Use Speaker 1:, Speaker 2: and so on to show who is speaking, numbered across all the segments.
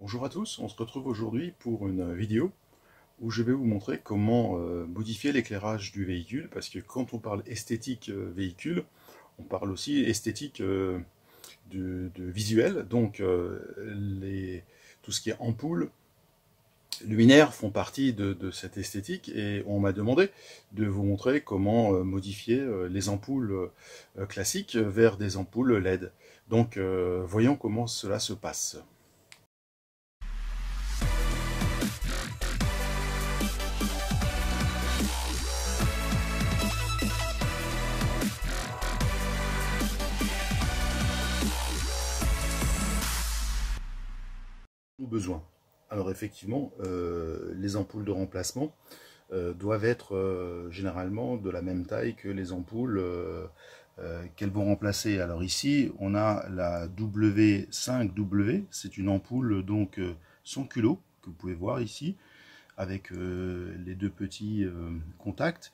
Speaker 1: Bonjour à tous, on se retrouve aujourd'hui pour une vidéo où je vais vous montrer comment modifier l'éclairage du véhicule, parce que quand on parle esthétique véhicule, on parle aussi esthétique de visuel, donc tout ce qui est ampoule, luminaires font partie de cette esthétique, et on m'a demandé de vous montrer comment modifier les ampoules classiques vers des ampoules LED. Donc voyons comment cela se passe. Besoin. Alors effectivement, les ampoules de remplacement doivent être généralement de la même taille que les ampoules qu'elles vont remplacer. Alors ici, on a la W5W, c'est une ampoule donc sans culot, que vous pouvez voir ici, avec les deux petits contacts,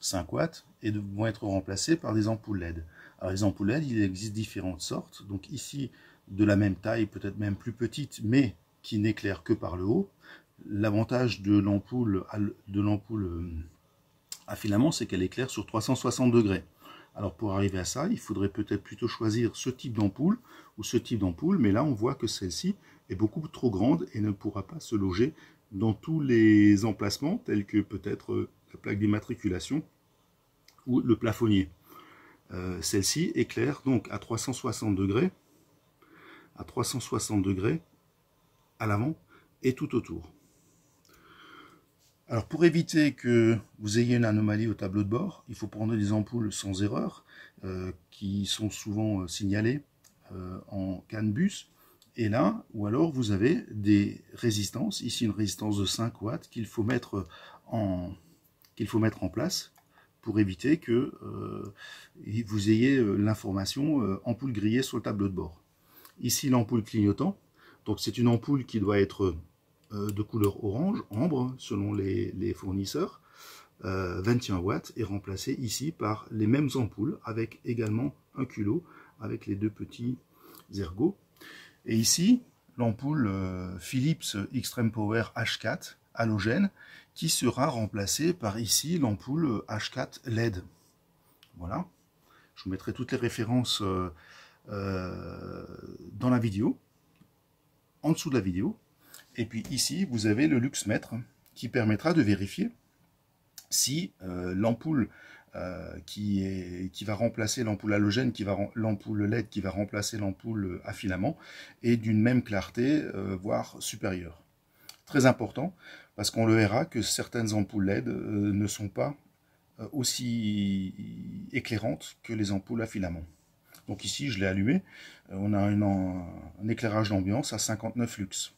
Speaker 1: 5 watts, et vont être remplacés par des ampoules LED. Alors les ampoules LED, il existe différentes sortes. Donc ici, de la même taille, peut-être même plus petite, mais qui n'éclaire que par le haut. L'avantage de l'ampoule à filament, c'est qu'elle éclaire sur 360 degrés. Alors pour arriver à ça, il faudrait peut-être plutôt choisir ce type d'ampoule ou ce type d'ampoule, mais là on voit que celle-ci est beaucoup trop grande et ne pourra pas se loger dans tous les emplacements, tels que peut-être la plaque d'immatriculation ou le plafonnier. Celle-ci éclaire donc à 360 degrés, à l'avant et tout autour. Alors pour éviter que vous ayez une anomalie au tableau de bord, il faut prendre des ampoules sans erreur qui sont souvent signalées en CAN-bus. Et là, ou alors vous avez des résistances, ici une résistance de 5 watts qu'il faut mettre en place pour éviter que vous ayez l'information ampoule grillée sur le tableau de bord. Ici l'ampoule clignotant, donc c'est une ampoule qui doit être de couleur orange, ambre, selon les fournisseurs, 21 watts, et remplacée ici par les mêmes ampoules, avec également un culot, avec les deux petits ergots. Et ici, l'ampoule Philips Extreme Power H4 halogène, qui sera remplacée par ici l'ampoule H4 LED. Voilà, je vous mettrai toutes les références dans la vidéo, en dessous de la vidéo. Et puis ici, vous avez le luxmètre qui permettra de vérifier si l'ampoule qui va remplacer l'ampoule halogène, l'ampoule LED qui va remplacer l'ampoule à filament, est d'une même clarté, voire supérieure. Très important, parce qu'on le verra que certaines ampoules LED ne sont pas aussi éclairantes que les ampoules à filament. Donc ici, je l'ai allumé, on a un éclairage d'ambiance à 59 lux.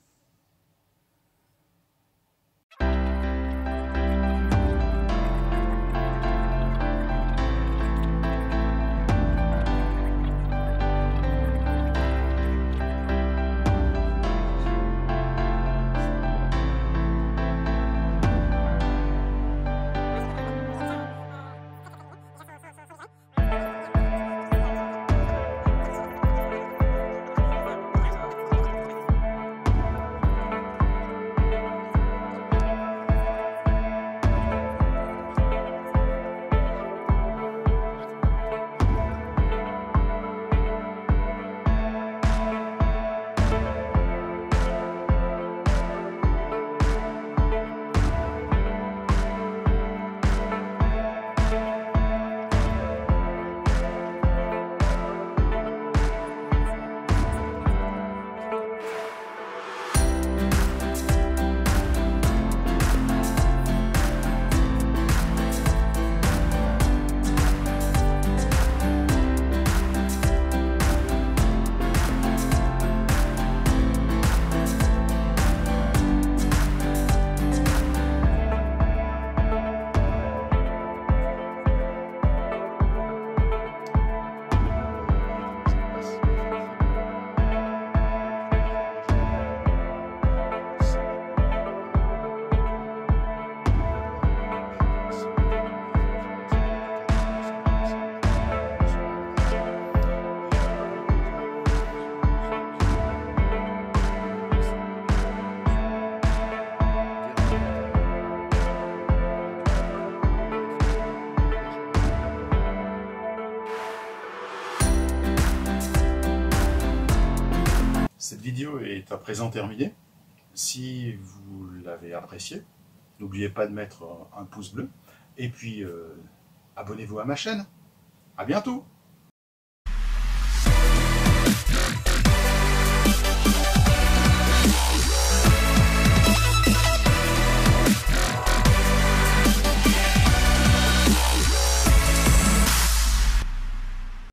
Speaker 1: Cette vidéo est à présent terminée. Si vous l'avez appréciée, n'oubliez pas de mettre un pouce bleu. Et puis, abonnez-vous à ma chaîne. À bientôt!